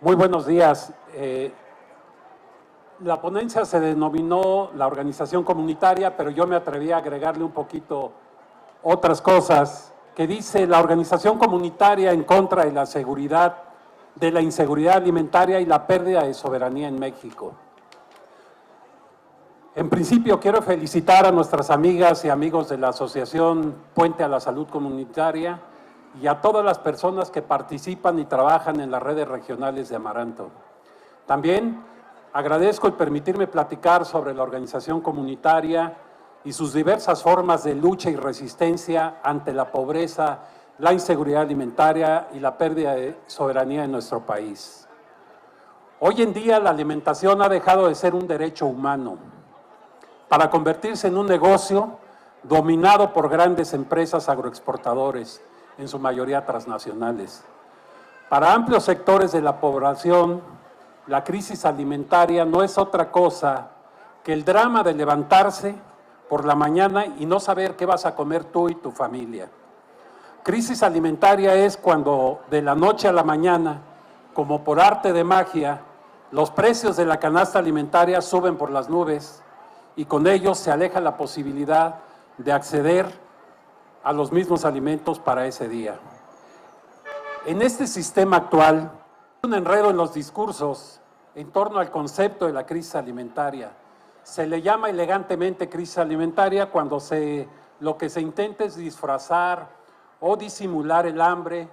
Muy buenos días. La ponencia se denominó la organización comunitaria, pero yo me atreví a agregarle un poquito otras cosas, que dice la organización comunitaria en contra de la seguridad, de la inseguridad alimentaria y la pérdida de soberanía en México. En principio quiero felicitar a nuestras amigas y amigos de la Asociación Puente a la Salud Comunitaria y a todas las personas que participan y trabajan en las redes regionales de Amaranto. También agradezco el permitirme platicar sobre la organización comunitaria y sus diversas formas de lucha y resistencia ante la pobreza, la inseguridad alimentaria y la pérdida de soberanía en nuestro país. Hoy en día la alimentación ha dejado de ser un derecho humano para convertirse en un negocio dominado por grandes empresas agroexportadores, en su mayoría transnacionales. Para amplios sectores de la población, la crisis alimentaria no es otra cosa que el drama de levantarse por la mañana y no saber qué vas a comer tú y tu familia. Crisis alimentaria es cuando de la noche a la mañana, como por arte de magia, los precios de la canasta alimentaria suben por las nubes y con ellos se aleja la posibilidad de acceder a los mismos alimentos para ese día. En este sistema actual, un enredo en los discursos en torno al concepto de la crisis alimentaria. Se le llama elegantemente crisis alimentaria cuando lo que se intenta es disfrazar o disimular el hambre,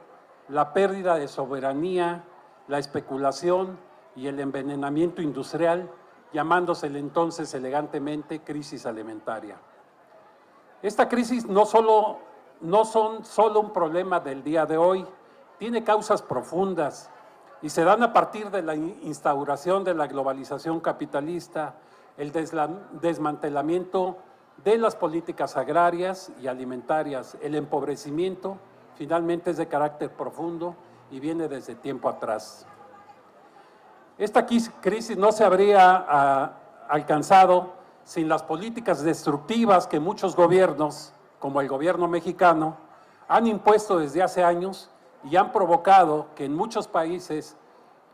la pérdida de soberanía, la especulación y el envenenamiento industrial, llamándosele entonces elegantemente crisis alimentaria. Esta crisis no son solo un problema del día de hoy, tiene causas profundas y se dan a partir de la instauración de la globalización capitalista, el desmantelamiento de las políticas agrarias y alimentarias, el empobrecimiento finalmente es de carácter profundo y viene desde tiempo atrás. Esta crisis no se habría alcanzado sin las políticas destructivas que muchos gobiernos, como el gobierno mexicano, han impuesto desde hace años y han provocado que en muchos países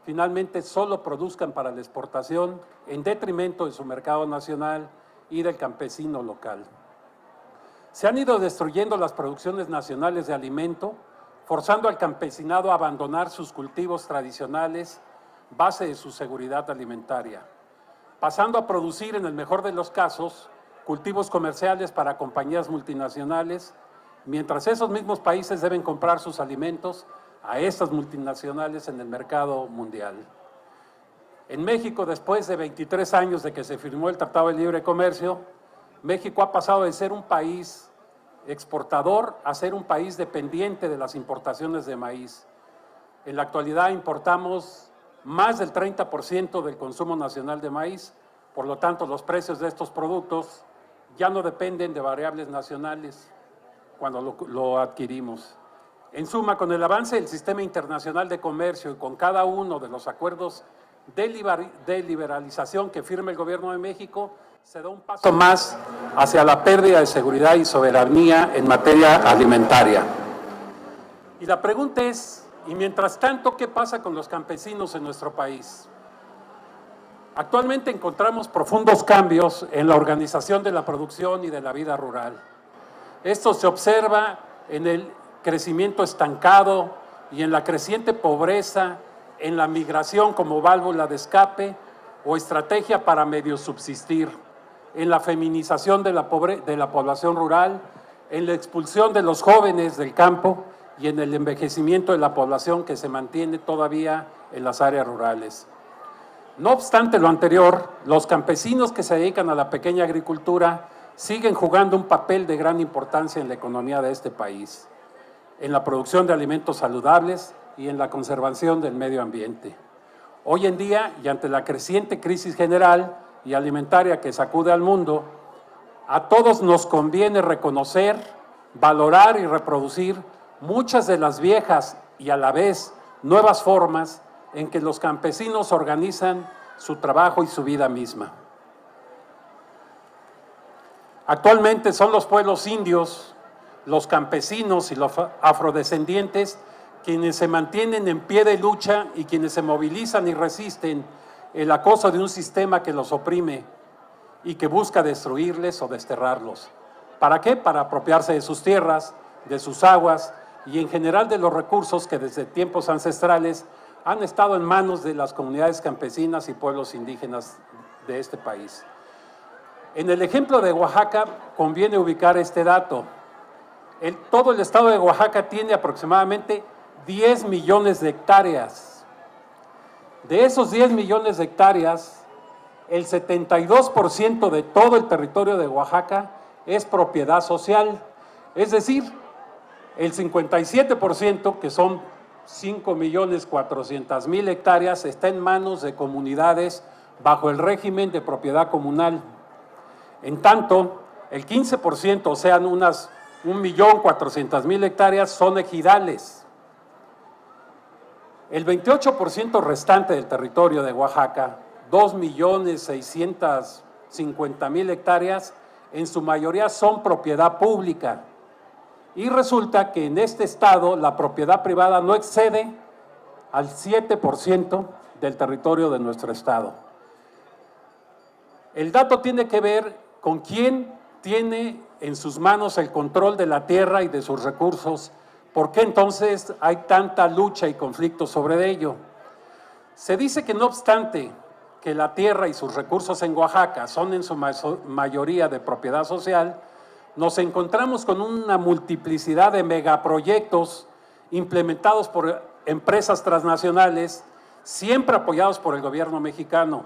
finalmente solo produzcan para la exportación en detrimento de su mercado nacional y del campesino local. Se han ido destruyendo las producciones nacionales de alimento, forzando al campesinado a abandonar sus cultivos tradicionales, base de su seguridad alimentaria, pasando a producir, en el mejor de los casos, cultivos comerciales para compañías multinacionales, mientras esos mismos países deben comprar sus alimentos a estas multinacionales en el mercado mundial. En México, después de 23 años de que se firmó el Tratado de Libre Comercio, México ha pasado de ser un país exportador a ser un país dependiente de las importaciones de maíz. En la actualidad importamos más del 30% del consumo nacional de maíz, por lo tanto los precios de estos productos ya no dependen de variables nacionales cuando lo adquirimos. En suma, con el avance del sistema internacional de comercio y con cada uno de los acuerdos de liberalización que firma el gobierno de México, se da un paso más hacia la pérdida de seguridad y soberanía en materia alimentaria. Y la pregunta es, y mientras tanto, ¿qué pasa con los campesinos en nuestro país? Actualmente encontramos profundos cambios en la organización de la producción y de la vida rural. Esto se observa en el crecimiento estancado y en la creciente pobreza, en la migración como válvula de escape o estrategia para medio subsistir, en la feminización de la población rural, en la expulsión de los jóvenes del campo y en el envejecimiento de la población que se mantiene todavía en las áreas rurales. No obstante lo anterior, los campesinos que se dedican a la pequeña agricultura siguen jugando un papel de gran importancia en la economía de este país, en la producción de alimentos saludables y en la conservación del medio ambiente. Hoy en día, y ante la creciente crisis general y alimentaria que sacude al mundo, a todos nos conviene reconocer, valorar y reproducir muchas de las viejas y a la vez nuevas formas en que los campesinos organizan su trabajo y su vida misma. Actualmente son los pueblos indios, los campesinos y los afrodescendientes quienes se mantienen en pie de lucha y quienes se movilizan y resisten el acoso de un sistema que los oprime y que busca destruirles o desterrarlos. ¿Para qué? Para apropiarse de sus tierras, de sus aguas y en general de los recursos que desde tiempos ancestrales han estado en manos de las comunidades campesinas y pueblos indígenas de este país. En el ejemplo de Oaxaca conviene ubicar este dato. Todo el estado de Oaxaca tiene aproximadamente 10 millones de hectáreas. De esos 10 millones de hectáreas, el 72% de todo el territorio de Oaxaca es propiedad social, es decir, el 57%, que son 5.400.000 hectáreas, está en manos de comunidades bajo el régimen de propiedad comunal. En tanto, el 15%, o sea, unas 1.400.000 hectáreas, son ejidales. El 28% restante del territorio de Oaxaca, 2.650.000 hectáreas, en su mayoría son propiedad pública. Y resulta que en este estado la propiedad privada no excede al 7% del territorio de nuestro estado. El dato tiene que ver con quién tiene en sus manos el control de la tierra y de sus recursos. ¿Por qué entonces hay tanta lucha y conflicto sobre ello? Se dice que no obstante que la tierra y sus recursos en Oaxaca son en su mayoría de propiedad social, nos encontramos con una multiplicidad de megaproyectos implementados por empresas transnacionales, siempre apoyados por el gobierno mexicano.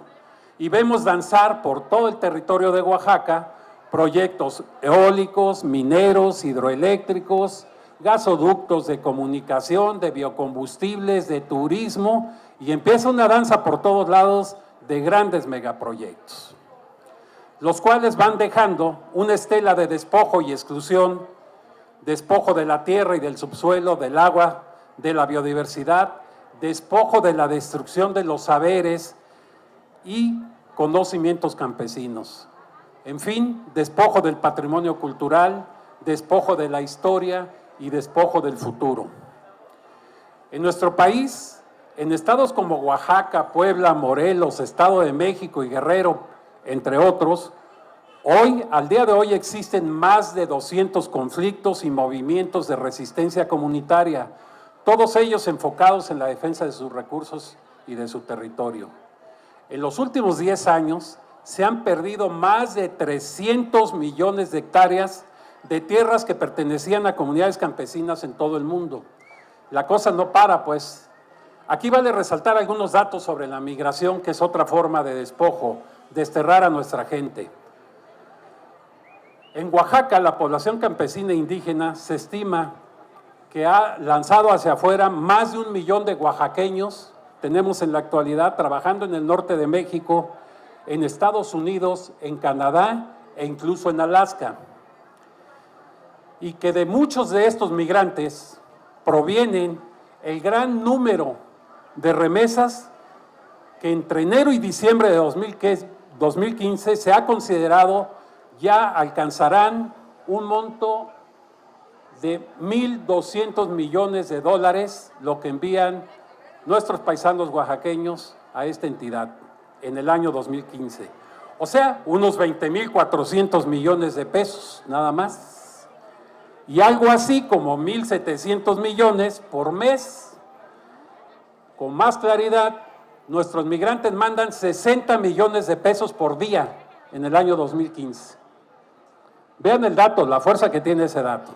Y vemos danzar por todo el territorio de Oaxaca proyectos eólicos, mineros, hidroeléctricos, gasoductos de comunicación, de biocombustibles, de turismo, y empieza una danza por todos lados de grandes megaproyectos, los cuales van dejando una estela de despojo y exclusión, despojo de la tierra y del subsuelo, del agua, de la biodiversidad, despojo de la destrucción de los saberes y conocimientos campesinos. En fin, despojo del patrimonio cultural, despojo de la historia y despojo del futuro. En nuestro país, en estados como Oaxaca, Puebla, Morelos, Estado de México y Guerrero, entre otros, al día de hoy existen más de 200 conflictos y movimientos de resistencia comunitaria, todos ellos enfocados en la defensa de sus recursos y de su territorio. En los últimos 10 años se han perdido más de 300 millones de hectáreas de tierras que pertenecían a comunidades campesinas en todo el mundo. La cosa no para, pues. Aquí vale resaltar algunos datos sobre la migración, que es otra forma de despojo, desterrar a nuestra gente. En Oaxaca, la población campesina e indígena se estima que ha lanzado hacia afuera más de 1 millón de oaxaqueños. Tenemos en la actualidad trabajando en el norte de México, en Estados Unidos, en Canadá e incluso en Alaska. Y que de muchos de estos migrantes provienen el gran número de remesas que entre enero y diciembre de 2015 se ha considerado ya alcanzarán un monto de 1.200 millones de dólares, lo que envían nuestros paisanos oaxaqueños a esta entidad en el año 2015. O sea, unos 20.400 millones de pesos, nada más. Y algo así como 1.700 millones por mes. Con más claridad, nuestros migrantes mandan 60 millones de pesos por día en el año 2015. Vean el dato, la fuerza que tiene ese dato.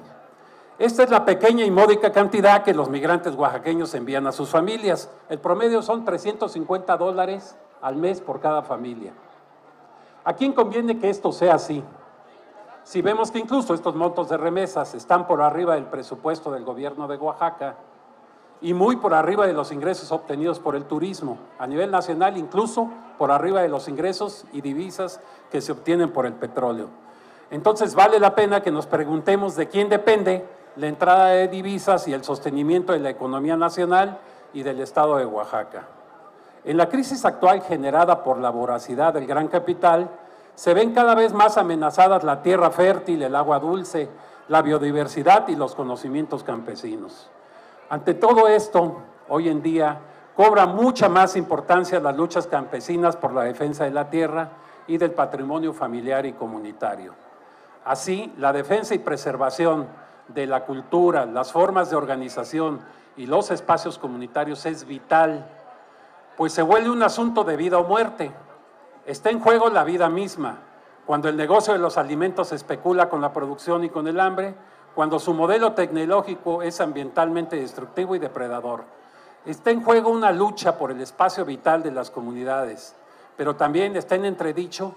Esta es la pequeña y módica cantidad que los migrantes oaxaqueños envían a sus familias. El promedio son $350 al mes por cada familia. ¿A quién conviene que esto sea así? Si vemos que incluso estos montos de remesas están por arriba del presupuesto del gobierno de Oaxaca y muy por arriba de los ingresos obtenidos por el turismo, a nivel nacional incluso por arriba de los ingresos y divisas que se obtienen por el petróleo. Entonces vale la pena que nos preguntemos de quién depende la entrada de divisas y el sostenimiento de la economía nacional y del estado de Oaxaca. En la crisis actual generada por la voracidad del gran capital, se ven cada vez más amenazadas la tierra fértil, el agua dulce, la biodiversidad y los conocimientos campesinos. Ante todo esto, hoy en día, cobra mucha más importancia las luchas campesinas por la defensa de la tierra y del patrimonio familiar y comunitario. Así, la defensa y preservación de la cultura, las formas de organización y los espacios comunitarios es vital, pues se vuelve un asunto de vida o muerte. Está en juego la vida misma, cuando el negocio de los alimentos especula con la producción y con el hambre, cuando su modelo tecnológico es ambientalmente destructivo y depredador. Está en juego una lucha por el espacio vital de las comunidades, pero también está en entredicho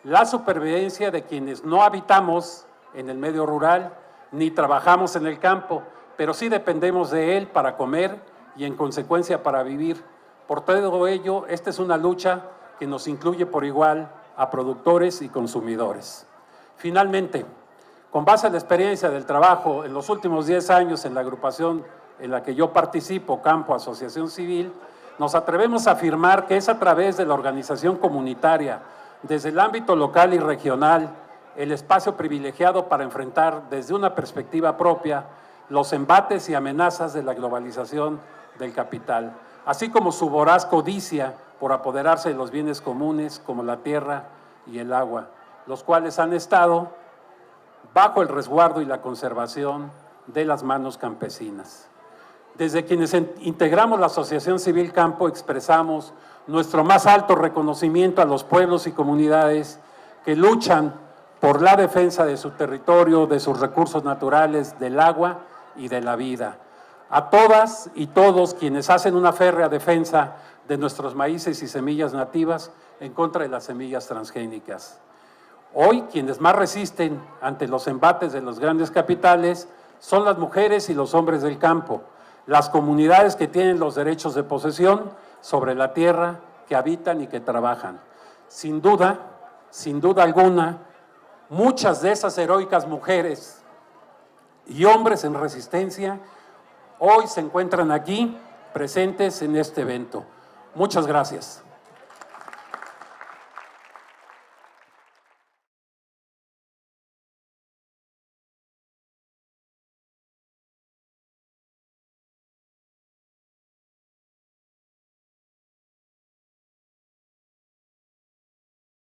la supervivencia de quienes no habitamos en el medio rural ni trabajamos en el campo, pero sí dependemos de él para comer y en consecuencia para vivir. Por todo ello, esta es una lucha que nos incluye por igual a productores y consumidores. Finalmente, con base en la experiencia del trabajo en los últimos 10 años en la agrupación en la que yo participo, Campo Asociación Civil, nos atrevemos a afirmar que es a través de la organización comunitaria, desde el ámbito local y regional, el espacio privilegiado para enfrentar desde una perspectiva propia los embates y amenazas de la globalización del capital, así como su voraz codicia por apoderarse de los bienes comunes como la tierra y el agua, los cuales han estado bajo el resguardo y la conservación de las manos campesinas. Desde quienes integramos la Asociación Civil Campo expresamos nuestro más alto reconocimiento a los pueblos y comunidades que luchan por la defensa de su territorio, de sus recursos naturales, del agua y de la vida. A todas y todos quienes hacen una férrea defensa de nuestros maíces y semillas nativas en contra de las semillas transgénicas. Hoy, quienes más resisten ante los embates de los grandes capitales son las mujeres y los hombres del campo, las comunidades que tienen los derechos de posesión sobre la tierra que habitan y que trabajan. Sin duda alguna, muchas de esas heroicas mujeres y hombres en resistencia hoy se encuentran aquí presentes en este evento. Muchas gracias.